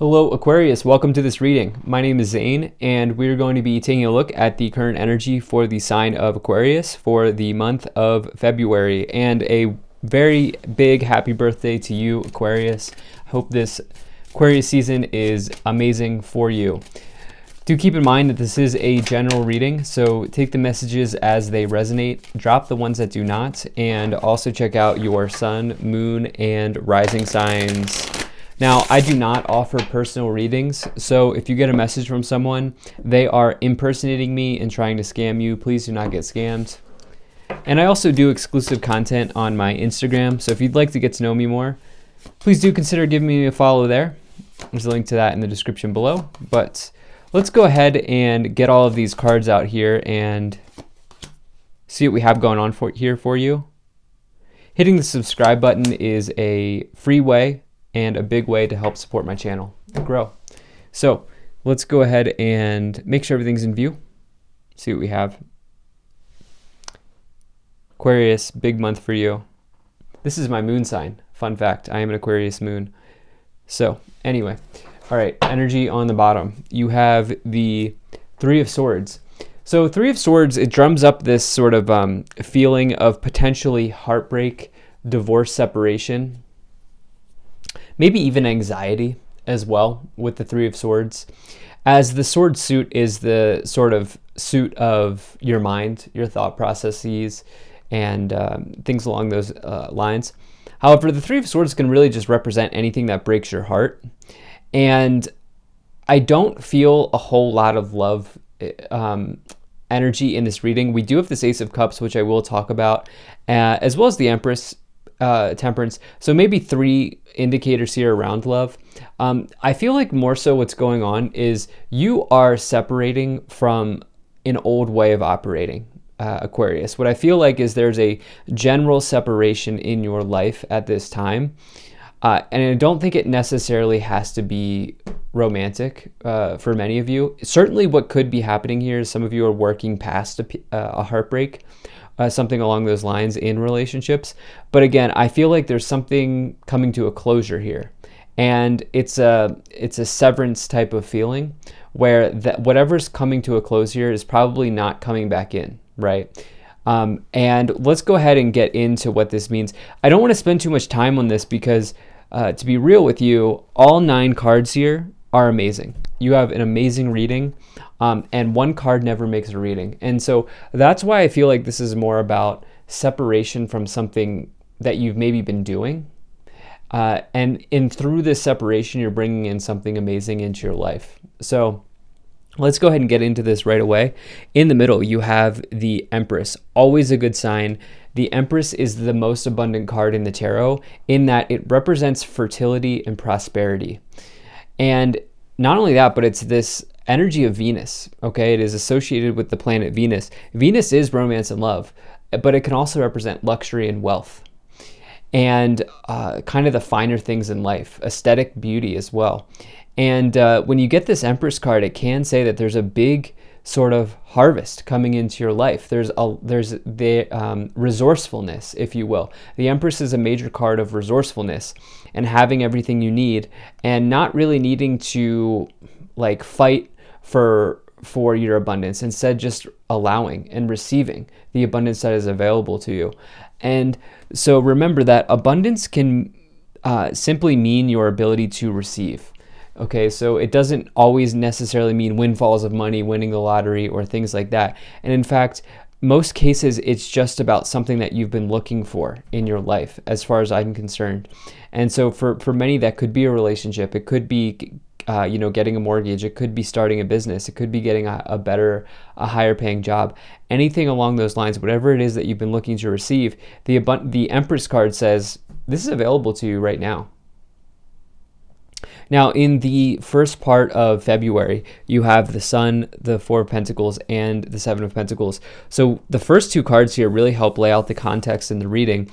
Hello Aquarius, welcome to this reading. My name is Zane and we're going to be taking a look at the current energy for the sign of Aquarius for the month of February. And a very big happy birthday to you, Aquarius. I hope this Aquarius season is amazing for you. Do keep in mind that this is a general reading, so take the messages as they resonate, drop the ones that do not, and also check out your sun, moon, and rising signs. Now, I do not offer personal readings, so if you get a message from someone, they are impersonating me and trying to scam you, please do not get scammed. And I also do exclusive content on my Instagram, so if you'd like to get to know me more, please do consider giving me a follow there. There's a link to that in the description below. But let's go ahead and get all of these cards out here and see what we have going on here for you. Hitting the subscribe button is a free way and a big way to help support my channel and grow. So let's go ahead and make sure everything's in view. See what we have. Aquarius, big month for you. This is my moon sign. Fun fact, I am an Aquarius moon. So anyway, all right, energy on the bottom. You have the Three of Swords. So Three of Swords, it drums up this sort of feeling of potentially heartbreak, divorce, separation, maybe even anxiety as well with the Three of Swords, as the sword suit is the sort of suit of your mind, your thought processes, and things along those lines. However, the Three of Swords can really just represent anything that breaks your heart. And I don't feel a whole lot of love energy in this reading. We do have this Ace of Cups, which I will talk about, as well as the Empress, Temperance. So maybe three indicators here around love. I feel like more so what's going on is you are separating from an old way of operating, Aquarius. What I feel like is there's a general separation in your life at this time. And I don't think it necessarily has to be romantic for many of you. Certainly what could be happening here is some of you are working past a heartbreak, something along those lines in relationships. But again, I feel like there's something coming to a closure here. And it's a severance type of feeling where whatever's coming to a close here is probably not coming back in, right? And let's go ahead and get into what this means. I don't want to spend too much time on this because to be real with you, all 9 cards here are amazing. You have an amazing reading, and one card never makes a reading. And so that's why I feel like this is more about separation from something that you've maybe been doing. And through this separation, you're bringing in something amazing into your life. So let's go ahead and get into this right away. In the middle, you have the Empress, always a good sign. The Empress is the most abundant card in the tarot in that it represents fertility and prosperity. And not only that, but it's this energy of Venus, okay? It is associated with the planet Venus. Venus is romance and love, but it can also represent luxury and wealth and kind of the finer things in life, aesthetic beauty as well. And when you get this Empress card, it can say that there's a big sort of harvest coming into your life. There's the resourcefulness, if you will. The Empress is a major card of resourcefulness and having everything you need and not really needing to like fight for your abundance, instead just allowing and receiving the abundance that is available to you. And so remember that abundance can simply mean your ability to receive. Okay, so it doesn't always necessarily mean windfalls of money, winning the lottery, or things like that. And in fact, most cases, it's just about something that you've been looking for in your life, as far as I'm concerned. And so for many, that could be a relationship. It could be, getting a mortgage. It could be starting a business. It could be getting a higher paying job. Anything along those lines, whatever it is that you've been looking to receive, the Empress card says, this is available to you right now. Now, in the first part of February, you have the Sun, the Four of Pentacles, and the Seven of Pentacles. So the first 2 cards here really help lay out the context in the reading.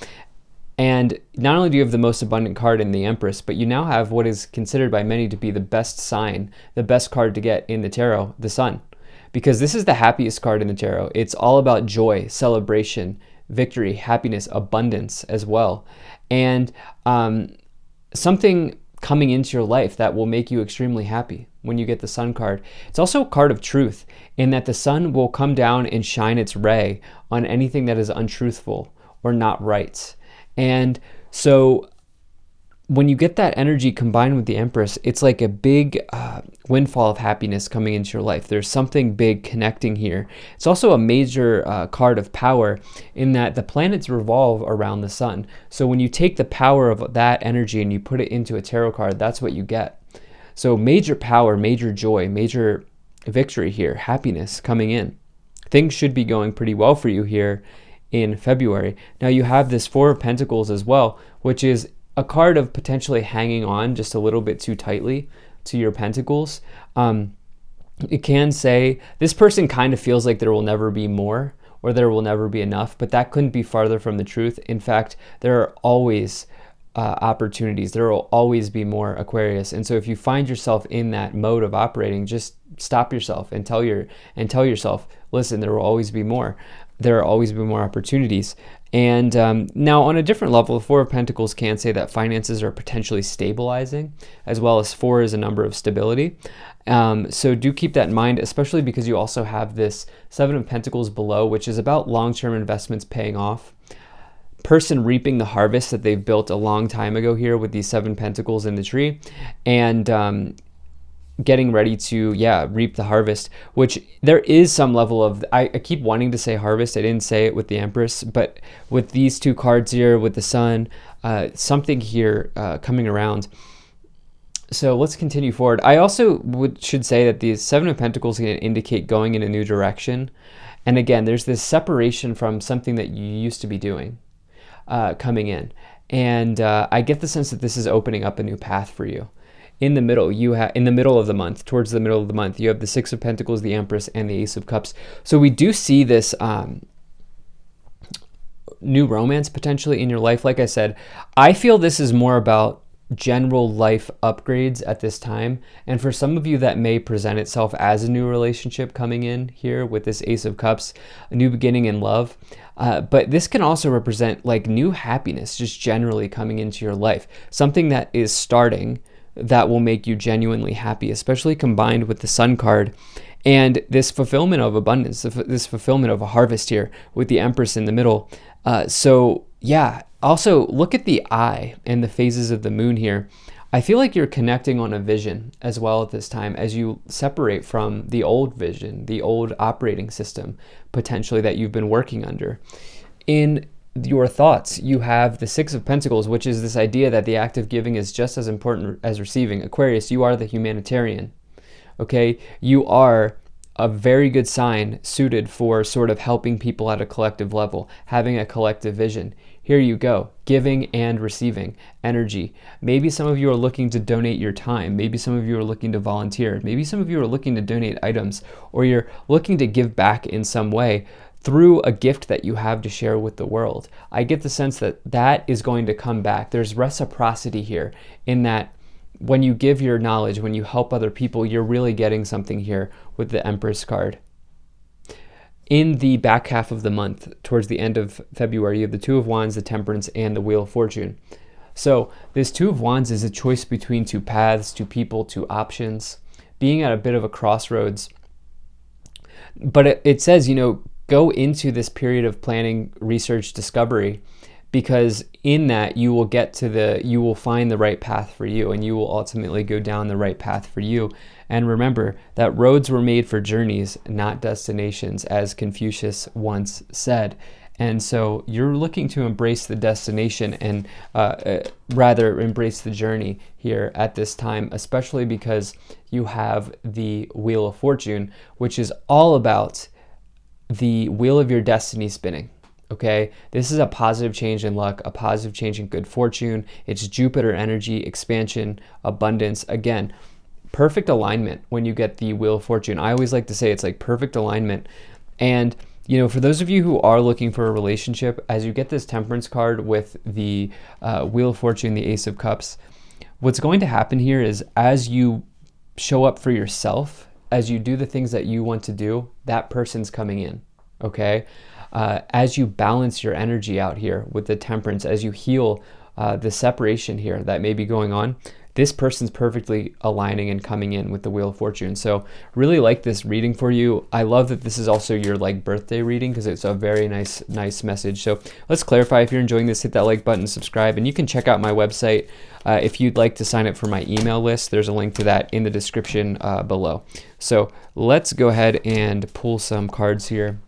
And not only do you have the most abundant card in the Empress, but you now have what is considered by many to be the best sign, the best card to get in the tarot, the Sun. Because this is the happiest card in the tarot. It's all about joy, celebration, victory, happiness, abundance as well. And something coming into your life that will make you extremely happy when you get the sun card. It's also a card of truth in that the sun will come down and shine its ray on anything that is untruthful or not right. And so when you get that energy combined with the Empress, it's like a big windfall of happiness coming into your life. There's something big connecting here. It's also a major card of power in that the planets revolve around the sun. So when you take the power of that energy and you put it into a tarot card, that's what you get. So major power, major joy, major victory here, happiness coming in. Things should be going pretty well for you here in February. Now you have this Four of Pentacles as well, which is a card of potentially hanging on just a little bit too tightly to your pentacles. It can say this person kind of feels like there will never be more or there will never be enough, but that couldn't be farther from the truth. In fact, there are always opportunities. There will always be more, Aquarius. And so if you find yourself in that mode of operating, just stop yourself and tell yourself, listen, there will always be more. There will always be more opportunities. And now on a different level, the Four of Pentacles can say that finances are potentially stabilizing, as well as 4 is a number of stability. So do keep that in mind, especially because you also have this Seven of Pentacles below, which is about long-term investments paying off. Person reaping the harvest that they've built a long time ago here with these 7 pentacles in the tree, and getting ready to reap the harvest, which there is some level of, I keep wanting to say harvest, I didn't say it with the Empress, but with these 2 cards here with the sun, something here coming around. So let's continue forward. I also should say that these 7 of Pentacles can indicate going in a new direction, and again there's this separation from something that you used to be doing coming in, and I get the sense that this is opening up a new path for you. In the middle, in the middle of the month, towards the middle of the month, you have the Six of Pentacles, the Empress, and the Ace of Cups. So we do see this new romance potentially in your life. Like I said, I feel this is more about general life upgrades at this time. And for some of you, that may present itself as a new relationship coming in here with this Ace of Cups, a new beginning in love. But this can also represent like new happiness just generally coming into your life. Something that is starting that will make you genuinely happy, especially combined with the Sun card and this fulfillment of abundance, this fulfillment of a harvest here with the Empress in the middle. Also look at the eye and the phases of the moon here. I feel like you're connecting on a vision as well at this time as you separate from the old vision, the old operating system potentially that you've been working under. In your thoughts, you have the Six of Pentacles, which is this idea that the act of giving is just as important as receiving. Aquarius, you are the humanitarian, okay? You are a very good sign suited for sort of helping people at a collective level, having a collective vision. Here you go, giving and receiving energy. Maybe some of you are looking to donate your time. Maybe some of you are looking to volunteer. Maybe some of you are looking to donate items, or you're looking to give back in some way through a gift that you have to share with the world. I get the sense that that is going to come back. There's reciprocity here in that when you give your knowledge, when you help other people, you're really getting something here with the Empress card. In the back half of the month, towards the end of February, you have the Two of Wands, the Temperance, and the Wheel of Fortune. So this Two of Wands is a choice between 2 paths, 2 people, 2 options, being at a bit of a crossroads. But it says, go into this period of planning, research, discovery, because in that you will find the right path for you, and you will ultimately go down the right path for you. And remember that roads were made for journeys, not destinations, as Confucius once said. And so you're looking to embrace the destination and rather embrace the journey here at this time, especially because you have the Wheel of Fortune, which is all about the wheel of your destiny spinning. Okay, this is a positive change in luck, a positive change in good fortune. It's Jupiter energy, expansion, abundance. Again, perfect alignment when you get the Wheel of Fortune. I always like to say it's like perfect alignment. And for those of you who are looking for a relationship, as you get this Temperance card with the Wheel of Fortune, the Ace of Cups, what's going to happen here is as you show up for yourself, as you do the things that you want to do, that person's coming in, okay? As you balance your energy out here with the Temperance, as you heal the separation here that may be going on, this person's perfectly aligning and coming in with the Wheel of Fortune. So really like this reading for you. I love that this is also your like birthday reading because it's a very nice message. So let's clarify. If you're enjoying this, hit that like button, subscribe, and you can check out my website. If you'd like to sign up for my email list, there's a link to that in the description below. So let's go ahead and pull some cards here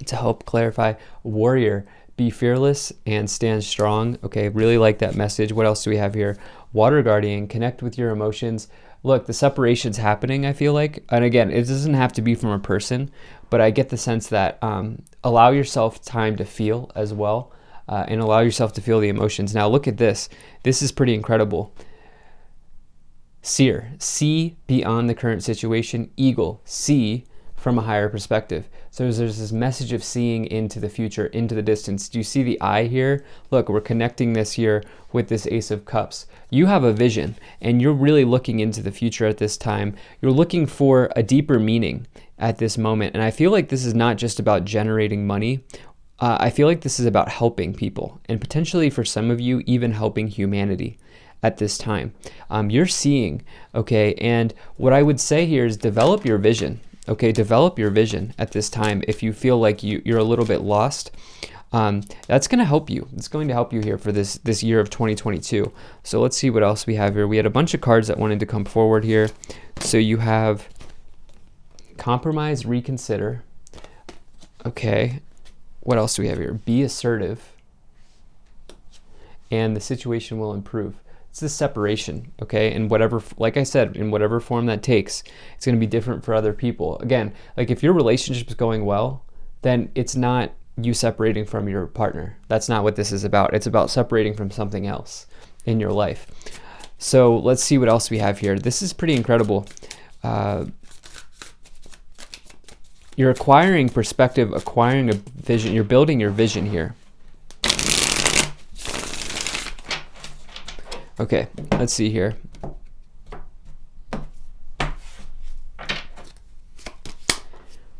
to help clarify. Warrior, be fearless and stand strong. Okay, really like that message. What else do we have here? Water Guardian, connect with your emotions. Look, the separation's happening, I feel like. And again, it doesn't have to be from a person, but I get the sense that allow yourself time to feel as well, and allow yourself to feel the emotions. Now look at this. This is pretty incredible. Seer, see beyond the current situation. Eagle, see from a higher perspective. So there's this message of seeing into the future, into the distance. Do you see the eye here? Look, we're connecting this here with this Ace of Cups. You have a vision and you're really looking into the future at this time. You're looking for a deeper meaning at this moment. And I feel like this is not just about generating money. I feel like this is about helping people, and potentially for some of you, even helping humanity at this time. You're seeing, okay? And what I would say here is develop your vision. Okay, develop your vision at this time. If you feel like you're a little bit lost, that's going to help you. It's going to help you here for this year of 2022. So let's see what else we have here. We had a bunch of cards that wanted to come forward here. So you have compromise, reconsider. Okay, what else do we have here? Be assertive, and the situation will improve. It's this separation, okay? And whatever, like I said, in whatever form that takes, it's going to be different for other people. Again, like if your relationship is going well, then it's not you separating from your partner. That's not what this is about. It's about separating from something else in your life. So let's see what else we have here. This is pretty incredible. You're acquiring perspective, acquiring a vision. You're building your vision here. Okay, let's see here.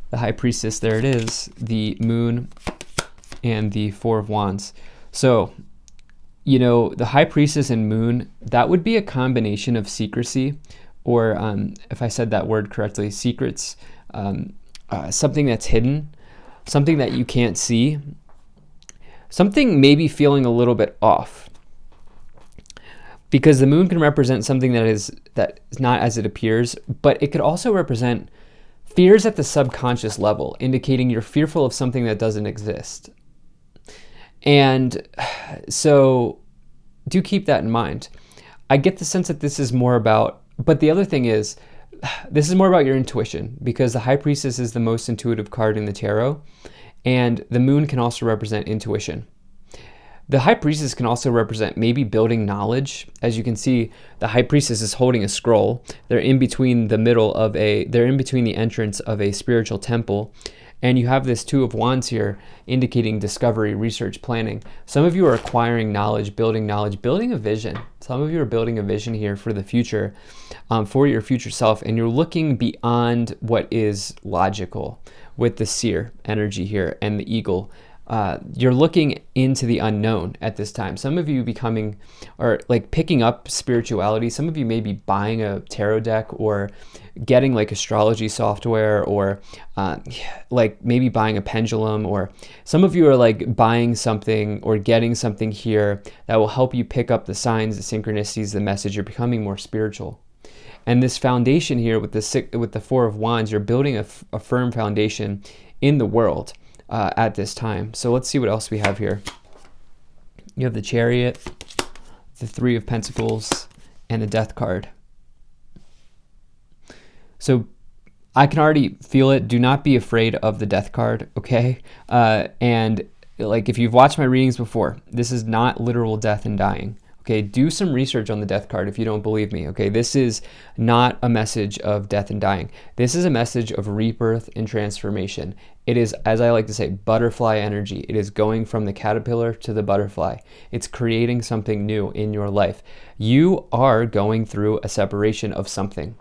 The High Priestess, there it is, the Moon, and the Four of Wands. So, you know, the High Priestess and Moon, that would be a combination of secrecy, or if I said that word correctly, secrets, something that's hidden, something that you can't see, something maybe feeling a little bit off. Because the Moon can represent something that is not as it appears, but it could also represent fears at the subconscious level, indicating you're fearful of something that doesn't exist. And so do keep that in mind. I get the sense that this is more about, but the other thing is, this is more about your intuition, because the High Priestess is the most intuitive card in the tarot, and the Moon can also represent intuition. The High Priestess can also represent maybe building knowledge. As you can see, the High Priestess is holding a scroll. They're in between the entrance of a spiritual temple. And you have this Two of Wands here indicating discovery, research, planning. Some of you are acquiring knowledge, building a vision. Some of you are building a vision here for the future, for your future self. And you're looking beyond what is logical with the Seer energy here and the Eagle. You're looking into the unknown at this time. Some of you becoming, or like picking up spirituality. Some of you may be buying a tarot deck or getting like astrology software, or like maybe buying a pendulum, or some of you are like buying something or getting something here that will help you pick up the signs, the synchronicities, the message. You're becoming more spiritual. And this foundation here with the Four of Wands, you're building a firm foundation in the world. At this time. So let's see what else we have here. You have the Chariot, the Three of Pentacles, and the Death card. So I can already feel it. Do not be afraid of the Death card, okay? And like if you've watched my readings before, this is not literal death and dying. Okay, do some research on the Death card if you don't believe me. Okay, this is not a message of death and dying. This is a message of rebirth and transformation. It is, as I like to say, butterfly energy. It is going from the caterpillar to the butterfly. It's creating something new in your life. You are going through a separation of something.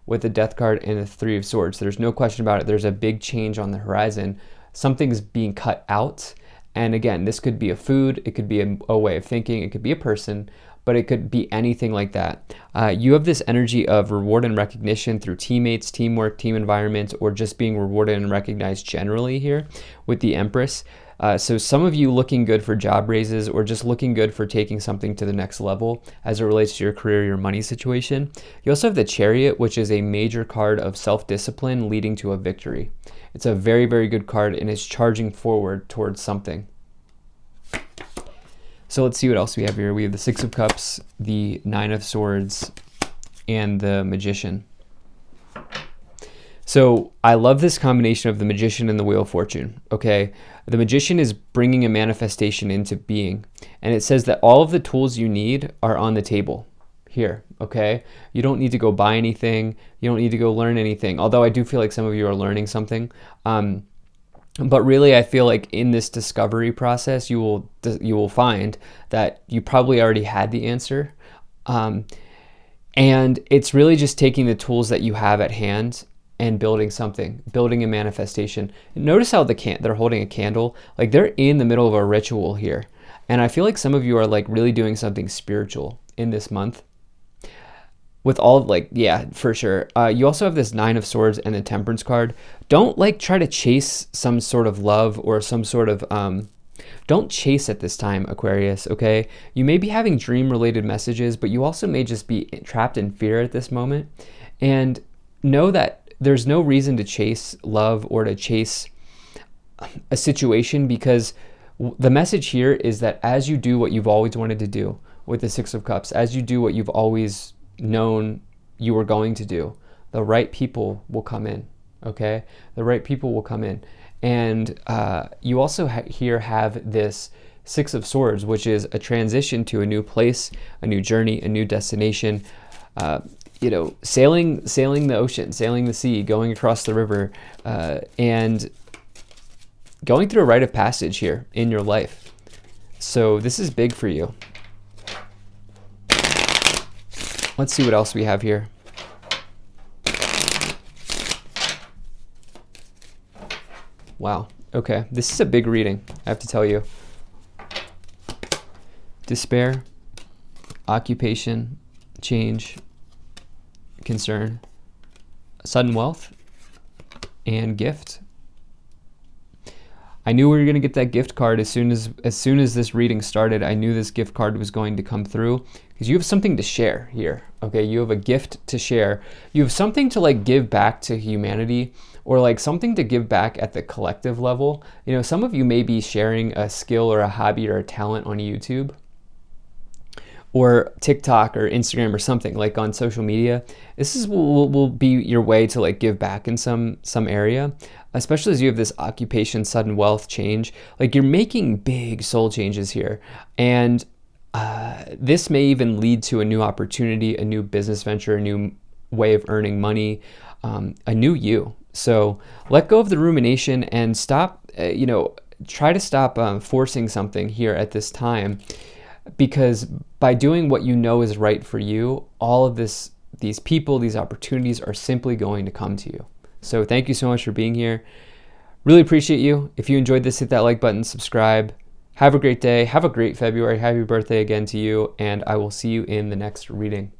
With the Death card and the Three of Swords, there's no question about it. There's a big change on the horizon. Something's being cut out. And again, this could be a food, it could be a way of thinking, it could be a person, but it could be anything like that. You have this energy of reward and recognition through teammates, teamwork, team environment, or just being rewarded and recognized generally here with the Empress. So some of you looking good for job raises or just looking good for taking something to the next level as it relates to your career, your money situation. You also have the Chariot, which is a major card of self-discipline leading to a victory. It's a very, very good card and it's charging forward towards something. So let's see what else we have here. We have the Six of Cups, the Nine of Swords, and the Magician. So I love this combination of the Magician and the Wheel of Fortune, okay? The Magician is bringing a manifestation into being, and it says that all of the tools you need are on the table here, okay? You don't need to go buy anything. You don't need to go learn anything, although I do feel like some of you are learning something. But really, I feel like in this discovery process, you will find that you probably already had the answer. And it's really just taking the tools that you have at hand and building something, building a manifestation. Notice how they're holding a candle, like they're in the middle of a ritual here. And I feel like some of you are like really doing something spiritual in this month. With all of like, yeah, for sure. You also have this Nine of Swords and the Temperance card. Don't like try to chase some sort of love or some sort of, don't chase at this time, Aquarius, okay? You may be having dream-related messages, but you also may just be trapped in fear at this moment. And know that there's no reason to chase love or to chase a situation, because the message here is that as you do what you've always wanted to do with the Six of Cups, as you do what you've always known you were going to do, the right people will come in, okay? The right people will come in. And you also here have this Six of Swords, which is a transition to a new place, a new journey, a new destination. You know, sailing the ocean, sailing the sea, going across the river, and going through a rite of passage here in your life. So this is big for you. Let's see what else we have here. Wow. Okay. This is a big reading, I have to tell you. Despair, occupation, change, concern, sudden wealth, and gift. I knew we were going to get that gift card as soon as this reading started. I knew this gift card was going to come through because you have something to share here. Okay, you have a gift to share. You have something to like give back to humanity, or like something to give back at the collective level. You know, some of you may be sharing a skill or a hobby or a talent on YouTube or TikTok or Instagram or something like on social media. This will be your way to like give back in some area, especially as you have this occupation, sudden wealth, change. Like you're making big soul changes here. And this may even lead to a new opportunity, a new business venture, a new way of earning money, a new you. So let go of the rumination and stop, try to stop forcing something here at this time, because by doing what you know is right for you, all of these people, these opportunities are simply going to come to you. So thank you so much for being here. Really appreciate you. If you enjoyed this, hit that like button, subscribe. Have a great day. Have a great February. Happy birthday again to you. And I will see you in the next reading.